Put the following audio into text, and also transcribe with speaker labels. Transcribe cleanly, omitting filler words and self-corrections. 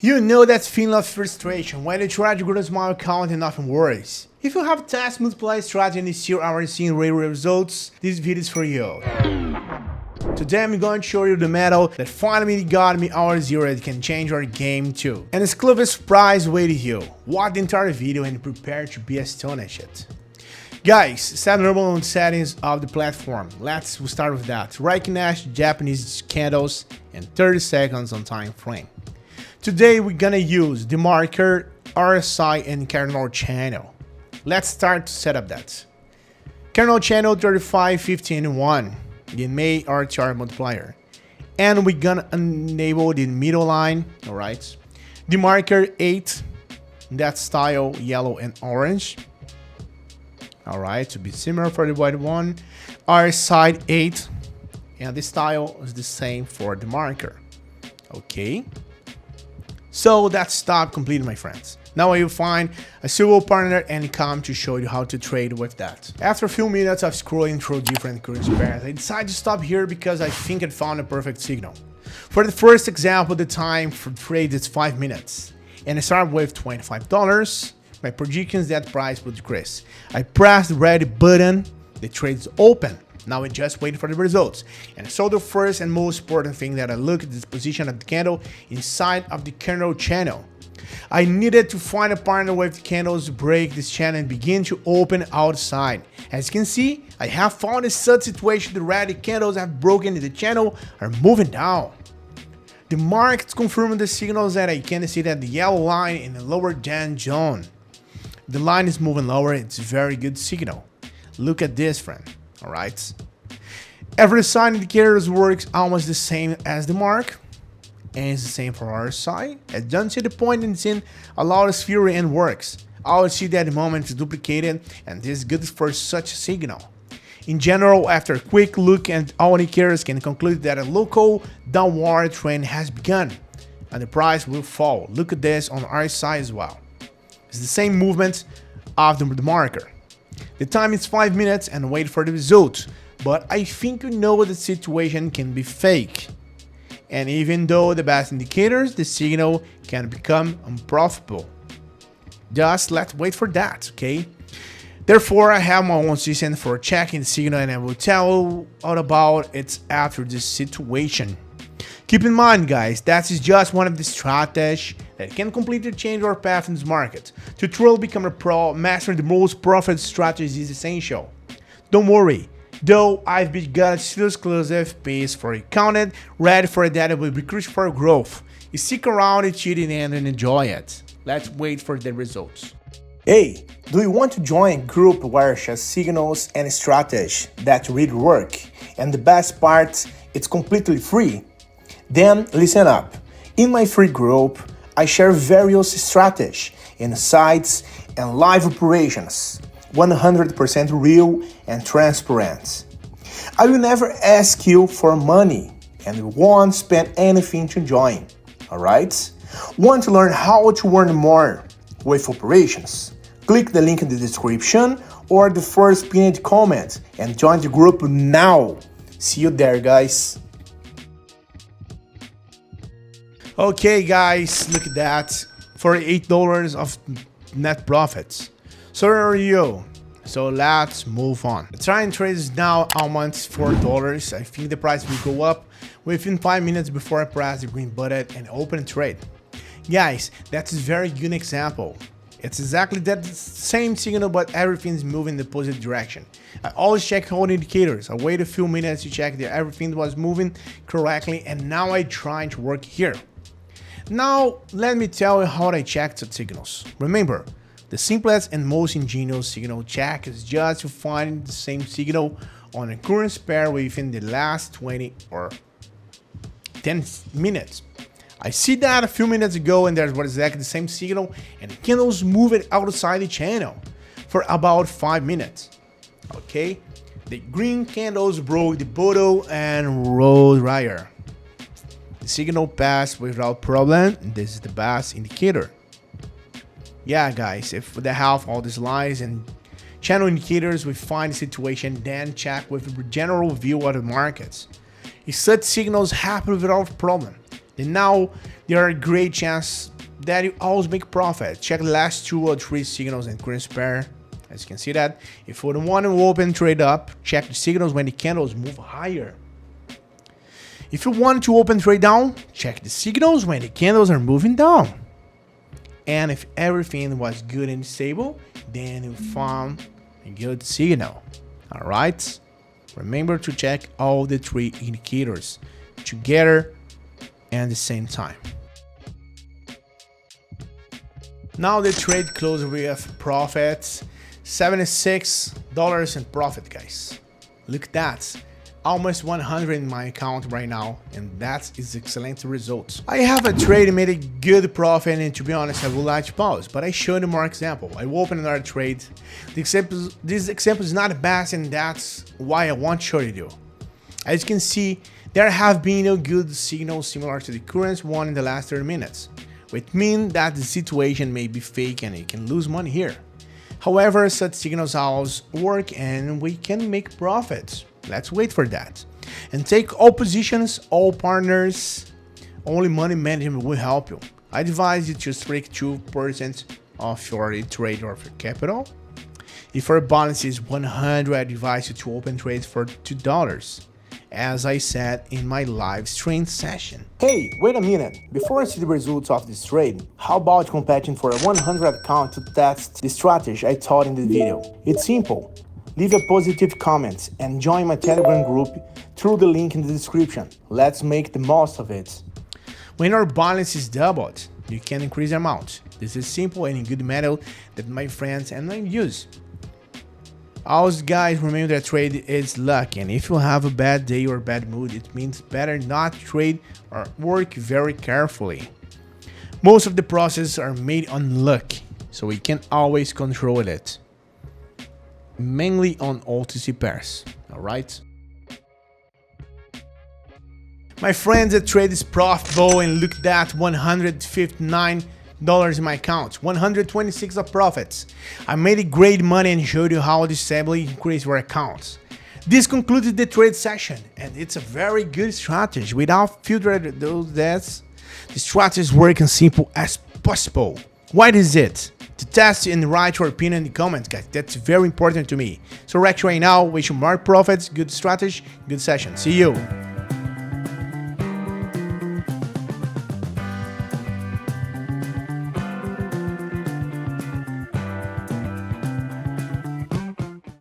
Speaker 1: You know that feeling of frustration when you try to grow a small account and nothing works. If you have task multiply strategy and you still aren't seeing real results, this video is for you. Today I'm going to show you the method that finally got me RSI that can change your game too. And exclusive surprise waiting you. Watch the entire video and prepare to be astonished. Guys, set normal settings of the platform. Let's start with that. Recognize Japanese candles and 30 seconds on time frame. Today we're gonna use the marker, RSI and Kernel channel. Let's start to set up that. Kernel channel 3515.1, the main RTR multiplier. And we're gonna enable the middle line, alright. The marker 8, that style yellow and orange. Alright, to be similar for the white one. RSI 8, and the style is the same for the marker. Okay. So that's stop completed, my friends. Now I will find a suitable partner and come to show you how to trade with that. After a few minutes of scrolling through different currency pairs, I decided to stop here because I think I found a perfect signal. For the first example, the time for trade is 5 minutes. And I start with $25. My prediction is that price will decrease. I press the red button, the trade is open. Now I just wait for the results. And so the first and most important thing that I look at the position of the candle inside of the Kernel channel. I needed to find a partner with the candles to break this channel and begin to open outside. As you can see, I have found a such situation. The red candles have broken the channel are moving down. The markets confirm the signals that I can see that the yellow line in the lower down zone. The line is moving lower, it's a very good signal. Look at this, friend. Alright. Every sign indicators works almost the same as the mark. And it's the same for RSI. I don't see the point in seeing a lot of sphere and works. I always see that the moment is duplicated and this is good for such a signal. In general, after a quick look at all indicators can conclude that a local downward trend has begun and the price will fall. Look at this on RSI as well. It's the same movement of the marker. The time is 5 minutes and wait for the result, but I think you know the situation can be fake. And even though the best indicators, the signal can become unprofitable. Just let's wait for that, okay? Therefore, I have my own system for checking the signal and I will tell you all about it after this situation. Keep in mind, guys, that is just one of the strategies that can completely change your path in this market. To truly become a pro, mastering the most profitable strategies is essential. Don't worry, though I've got a still exclusive piece for you counted, ready for that it will be crucial for growth. You stick around until the end and enjoy it. Let's wait for the results. Hey, do you want to join a group where share signals and strategies that really work? And the best part, it's completely free. Then listen up. In my free group, I share various strategies, insights, and live operations, 100% real and transparent. I will never ask you for money and won't spend anything to join, alright? Want to learn how to earn more with operations? Click the link in the description or the first pinned comment and join the group now. See you there, guys. Okay, guys, look at that. For $8 of net profits. So where are you? So let's move on. The try trade is now almost $4. I think the price will go up within 5 minutes before I press the green button and open trade. Guys, that's a very good example. It's exactly that same signal, but everything's moving in the positive direction. I always check all the indicators. I wait a few minutes to check that everything was moving correctly, and now I try to work here. Now, let me tell you how I check the signals. Remember, the simplest and most ingenious signal check is just to find the same signal on a currency pair within the last 20 or 10 minutes. I see that a few minutes ago and there's exactly the same signal and the candles moved outside the channel for about 5 minutes. Okay, the green candles broke the bottom and rose higher. The signal passed without problem. This is the best indicator. Yeah, guys, if with the help of all these lines and channel indicators we find the situation, then check with the general view of the markets. If such signals happen without problem, then now there are a great chance that you always make profit. Check the last 2 or 3 signals and current pair. As you can see that, if you want to open trade up, check the signals when the candles move higher. If you want to open trade down, check the signals when the candles are moving down. And if everything was good and stable, then you found a good signal. Alright? Remember to check all the 3 indicators together and at the same time. Now the trade closed with profit, $76 in profit, guys. Look at that. Almost 100 in my account right now, and that is excellent results. I have a trade and made a good profit, and to be honest, I would like to pause, but I showed you more example. I will open another trade. This example is not the best, and that's why I want to show you. As you can see, there have been no good signals similar to the current one in the last 30 minutes, which means that the situation may be fake and you can lose money here. However, such signals always work and we can make profits. Let's wait for that. And take all positions, all partners. Only money management will help you. I advise you to take 2% of your trade or of your capital. If your balance is 100, I advise you to open trades for $2. As I said in my live stream session. Hey, wait a minute. Before I see the results of this trade, how about competing for a 100 account to test the strategy I taught in the video? It's simple. Leave a positive comment and join my Telegram group through the link in the description. Let's make the most of it. When our balance is doubled, you can increase the amount. This is simple and a good method that my friends and I use. Also, guys, remember that trade is luck, and if you have a bad day or bad mood, it means better not trade or work very carefully. Most of the processes are made on luck, so we can always control it. Mainly on OTC pairs, alright? My friends, the trade is profitable, and look at that, $159 in my account, 126 of profits. I made a great money and showed you how to stably increase your accounts. This concludes the trade session, and it's a very good strategy. Without filtering those deaths, the strategy is working simple as possible. What is it? To test and write your opinion in the comments, guys. That's very important to me. So react right now, wish you more profits, good strategy, good session. See you.